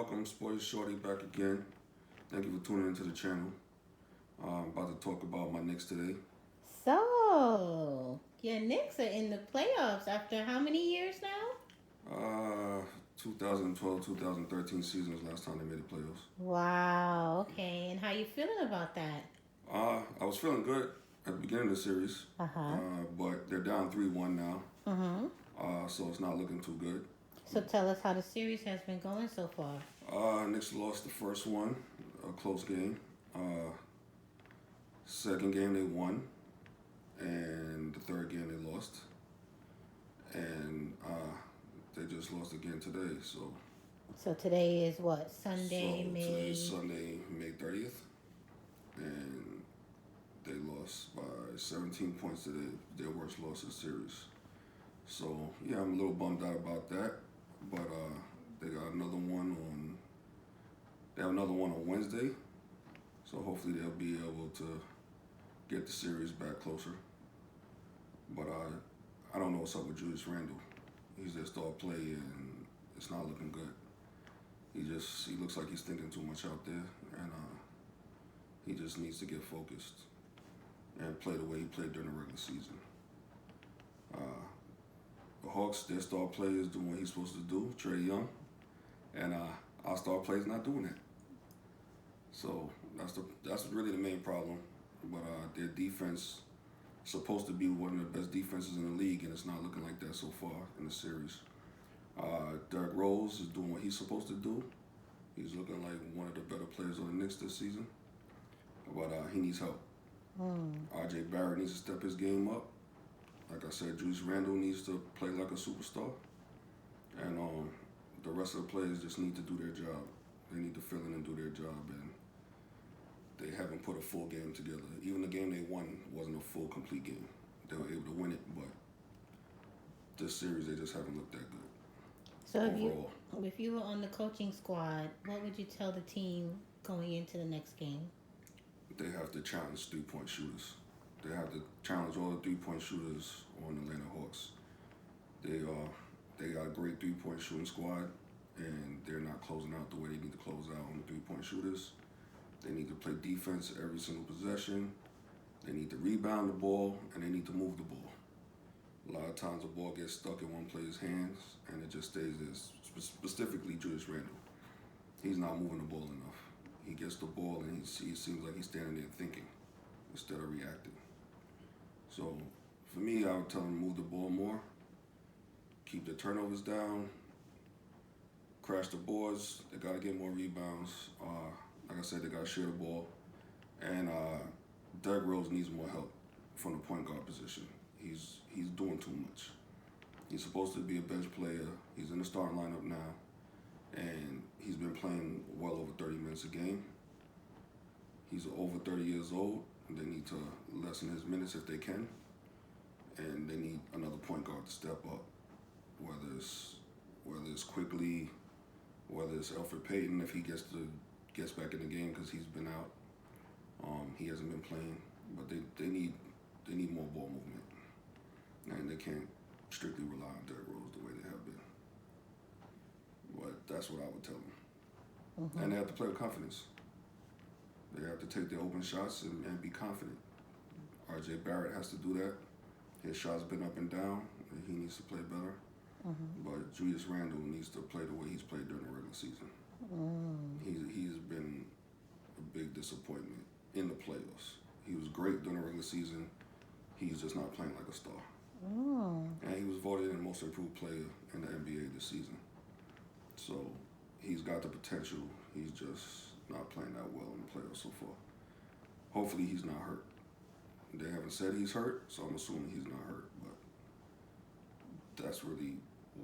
welcome, Sporty Shorty back again. Thank you for tuning into the channel. I'm about to talk about my Knicks today. So, your Knicks are in the playoffs after how many years now? Uh, 2012, 2013 season was last time they made the playoffs. Wow, okay. And how you feeling about that? I was feeling good at the beginning of the series, Uh-huh. but they're down 3-1 now, Mm-hmm. so it's not looking too good. So tell us how the series has been going so far. Knicks lost the first one, a close game. Second game they won, and the third game they lost. And they just lost again today. So today is what? Sunday, Today's May. Sunday, May 30th, and they lost by 17 points today. Their worst loss of the series. So yeah, I'm a little bummed out about that. But they got another one on. They have another one on Wednesday. So hopefully they'll be able to get the series back closer. But I don't know what's up with Julius Randle. He's their star player, and it's not looking good. He looks like he's thinking too much out there, and he just needs to get focused and play the way he played during the regular season. Uh, the Hawks, their star player is doing what he's supposed to do, Trey Young, and our star player is not doing that. So that's really the main problem. But their defense is supposed to be one of the best defenses in the league, and it's not looking like that so far in the series. Derrick Rose is doing what he's supposed to do. He's looking like one of the better players on the Knicks this season. But he needs help. R.J. Barrett needs to step his game up. Like I said, Julius Randle needs to play like a superstar. And the rest of the players just need to do their job. They need to fill in and do their job. And they haven't put a full game together. Even the game they won wasn't a full, complete game. They were able to win it, but this series they just haven't looked that good So overall. if you were on the coaching squad, what would you tell the team going into the next game? They have to challenge three-point shooters. They have to challenge all the three-point shooters on the Atlanta Hawks. They got a great three-point shooting squad, and they're not closing out the way they need to close out on the three-point shooters. They need to play defense every single possession. They need to rebound the ball, and they need to move the ball. A lot of times the ball gets stuck in one player's hands, and it just stays there. Specifically, Julius Randle. He's not moving the ball enough. He gets the ball, and he seems like he's standing there thinking instead of reacting. So, for me, I would tell him to move the ball more, keep the turnovers down, crash the boards. They got to get more rebounds. Like I said, they got to share the ball. And Derrick Rose needs more help from the point guard position. He's doing too much. He's supposed to be a bench player. He's in the starting lineup now, and he's been playing well over 30 minutes a game. He's over 30 years old. And they need to lessen his minutes if they can, and they need another point guard to step up. Whether it's quickly, whether it's Elfrid Payton if he gets back in the game because he's been out. He hasn't been playing, but they need more ball movement, and they can't strictly rely on Derrick Rose the way they have been. But that's what I would tell them, and they have to play with confidence. They have to take their open shots and be confident. R.J. Barrett has to do that. His shot's been up and down, and he needs to play better. But Julius Randle needs to play the way he's played during the regular season. He's been a big disappointment in the playoffs. He was great during the regular season. He's just not playing like a star. And he was voted in the most improved player in the NBA this season. So he's got the potential. He's just not playing that well in the playoffs so far. Hopefully he's not hurt. They haven't said he's hurt, so I'm assuming he's not hurt. But that's really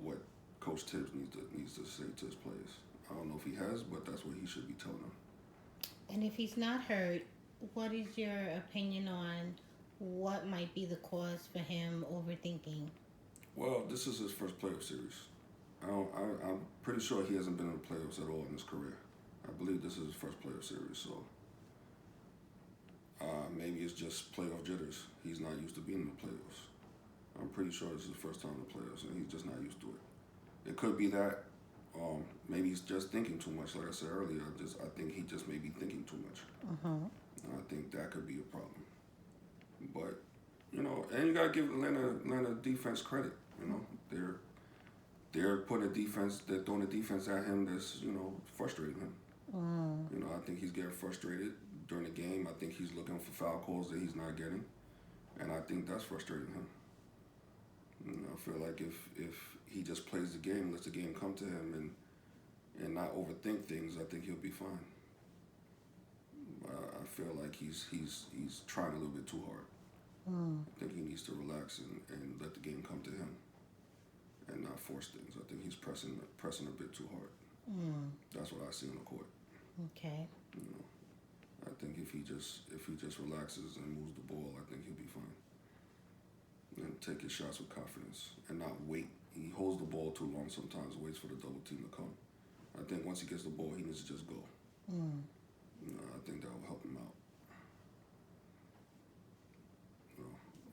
what Coach Tibbs needs to say to his players. I don't know if he has, but that's what he should be telling them. And if he's not hurt, what is your opinion on what might be the cause for him overthinking? Well, this is his first playoff series. I'm pretty sure he hasn't been in the playoffs at all in his career. I believe this is his first playoff series, so maybe it's just playoff jitters. He's not used to being in the playoffs. I'm pretty sure this is his first time in the playoffs, and he's just not used to it. It could be that, Maybe he's just thinking too much. Like I said earlier, I think he just may be thinking too much. And I think that could be a problem. But and you gotta give Atlanta defense credit. They're putting they're throwing a defense at him that's frustrating him. I think he's getting frustrated during the game. I think he's looking for foul calls that he's not getting, and I think that's frustrating him. I feel like if he just plays the game, lets the game come to him, and not overthink things, I think he'll be fine. I feel like he's trying a little bit too hard. I think he needs to relax and let the game come to him, and not force things. I think he's pressing a bit too hard. That's what I see on the court. Okay. I think if he just relaxes and moves the ball, I think he'll be fine. And take his shots with confidence and not wait. He holds the ball too long sometimes, waits for the double team to come. I think once he gets the ball, he needs to just go. I think that will help him out.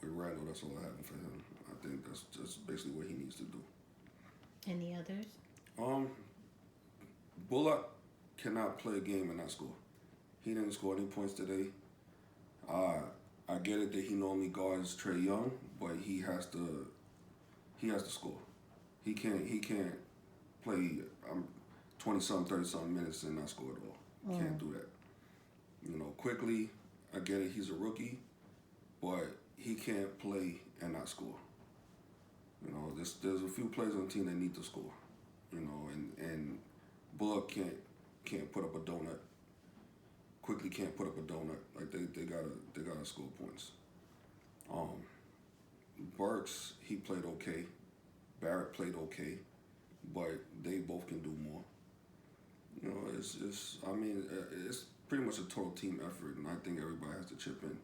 With Randall, that's all I have for him. I think that's just basically what he needs to do. Any others? Bullock cannot play a game and not score. He didn't score any points today. I get it that he normally guards Trae Young, but he has to score. He can't play 20-something, 30-something minutes and not score at all. Can't do that. Quickly, I get it, he's a rookie, but he can't play and not score. There's a few players on the team that need to score. And Bullock can't put up a donut. Quickly can't put up a donut. Like they gotta score points. Burks, he played okay. Barrett played okay, but they both can do more. It's pretty much a total team effort, and I think everybody has to chip in,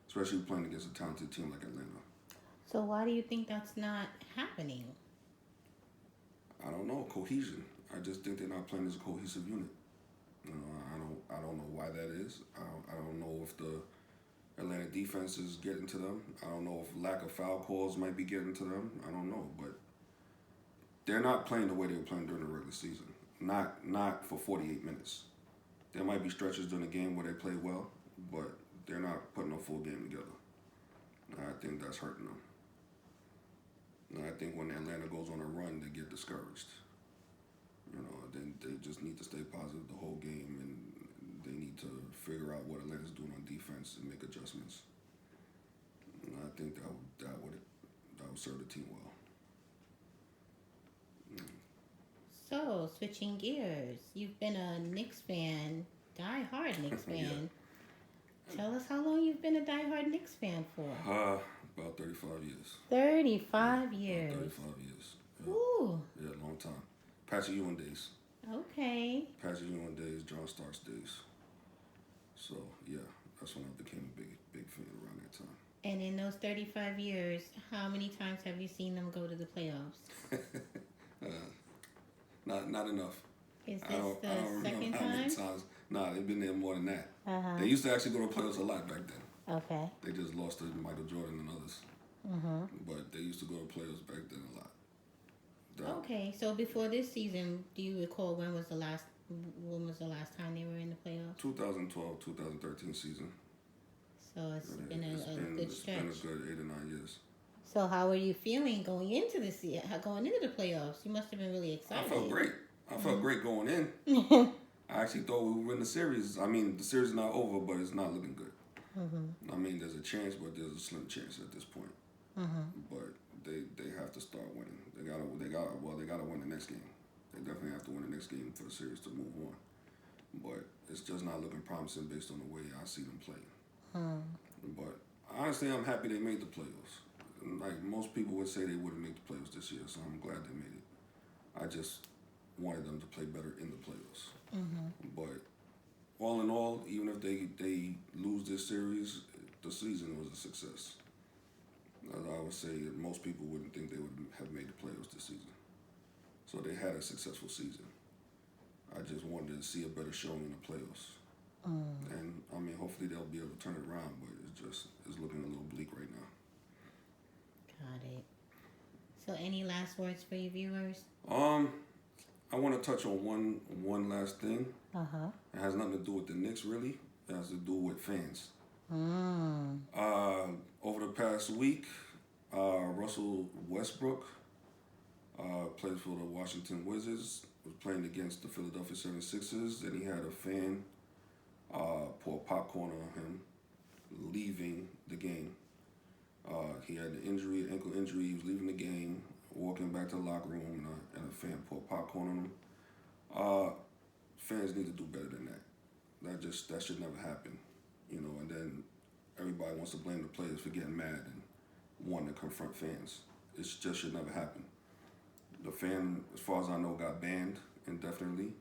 especially playing against a talented team like Atlanta. So why do you think that's not happening? I don't know, cohesion. I just think they're not playing as a cohesive unit. I don't know why that is. I don't know if the Atlanta defense is getting to them. I don't know if lack of foul calls might be getting to them. I don't know, but they're not playing the way they were playing during the regular season. Not for 48 minutes. There might be stretches during the game where they play well, but they're not putting a full game together. And I think that's hurting them. And I think when Atlanta goes on a run, they get discouraged. Then they just need to stay positive the whole game, and they need to figure out what Atlanta's doing on defense and make adjustments. And I think that would serve the team well. So, switching gears, you've been a Knicks fan, die-hard Knicks fan. Tell us how long you've been a die-hard Knicks fan for. About 35 years. 35 years. 35 years. Yeah. Ooh. Yeah, long time. Patrick Ewing days. Okay. Patrick Ewing days, John Starks days. So, yeah, that's when I became a big fan around that time. And in those 35 years, how many times have you seen them go to the playoffs? Not enough. Is this I don't the second remember how many time? times. Nah, they've been there more than that. Uh-huh. They used to actually go to playoffs a lot back then. Okay. They just lost to Michael Jordan and others. But they used to go to playoffs back then a lot. Okay, so before this season, do you recall when was the last time they were in the playoffs? 2012, 2013 season. So it's been a good stretch. It's been a good 8 or 9 years. So how are you feeling going into the playoffs? You must have been really excited. I felt great. I felt great going in. I actually thought we would win the series. I mean, the series is not over, but it's not looking good. I mean, there's a chance, but there's a slim chance at this point. But they have to start winning. They gotta win the next game. They definitely have to win the next game for the series to move on. But it's just not looking promising based on the way I see them play. But honestly, I'm happy they made the playoffs. Like most people would say they wouldn't make the playoffs this year, so I'm glad they made it. I just wanted them to play better in the playoffs. But all in all, even if they lose this series, the season was a success. I would say that most people wouldn't think they would have made the playoffs this season. So they had a successful season. I just wanted to see a better showing in the playoffs. And I mean, hopefully they'll be able to turn it around, but it's looking a little bleak right now. Got it. So any last words for your viewers? I want to touch on one last thing. Uh-huh. It has nothing to do with the Knicks, really. It has to do with fans. Mm. Over the past week, Russell Westbrook plays for the Washington Wizards, was playing against the Philadelphia 76ers, and he had a fan pour popcorn on him, leaving the game. He had an injury, an ankle injury. He was leaving the game, walking back to the locker room, and a fan poured popcorn on him. Fans need to do better than that. That should never happen, you know. And then everybody wants to blame the players for getting mad and wanting to confront fans. It just should never happen. The fan, as far as I know, got banned indefinitely.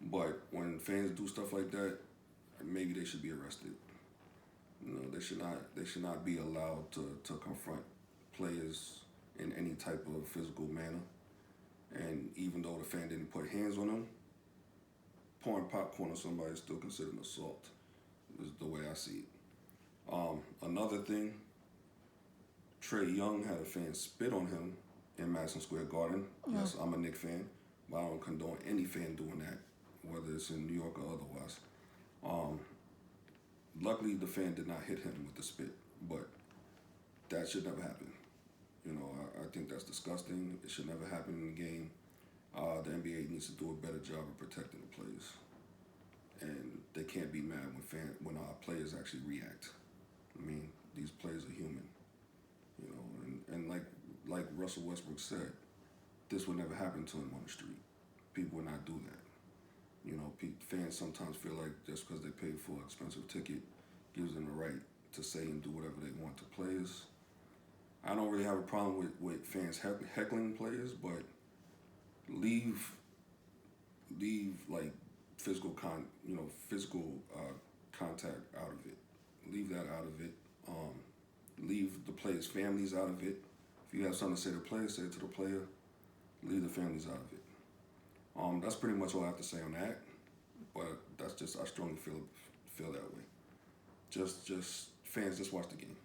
But when fans do stuff like that, maybe they should be arrested. You know, they should not be allowed to confront players in any type of physical manner. And even though the fan didn't put hands on them, pouring popcorn on somebody is still considered an assault. Is the way I see it. Another thing, Trae Young had a fan spit on him in Madison Square Garden. Yes, I'm a Knicks fan, but I don't condone any fan doing that, whether it's in New York or otherwise. Luckily, the fan did not hit him with the spit, but that should never happen. You know, I think that's disgusting. It should never happen in the game. The NBA needs to do a better job of protecting the players, and they can't be mad when our players actually react. I mean, these players are human, you know, and like Russell Westbrook said, this would never happen to him on the street. People would not do that. You know, fans sometimes feel like just because they paid for an expensive ticket gives them the right to say and do whatever they want to players. I don't really have a problem with fans heckling players, but leave like physical contact out of it. Leave that out of it. Leave the players' families out of it. If you have something to say to the player, say it to the player. Leave the families out of it. That's pretty much all I have to say on that. But that's just I strongly feel that way. Just fans, just watch the game.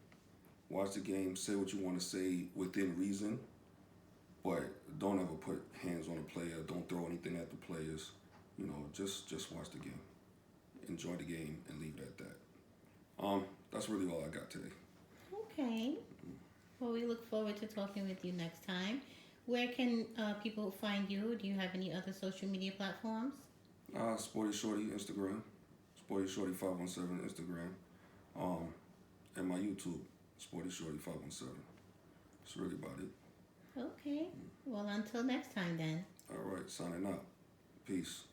Watch the game. Say what you want to say within reason. But don't ever put hands on a player. Don't throw anything at the players. You know, just watch the game. Enjoy the game and leave it at that. That's really all I got today. Okay. Well, we look forward to talking with you next time. Where can people find you? Do you have any other social media platforms? Sporty Shorty Instagram. Sporty Shorty 517 Instagram. And my YouTube, Sporty Shorty 517. That's really about it. Okay. Well, until next time then. All right, signing out. Peace.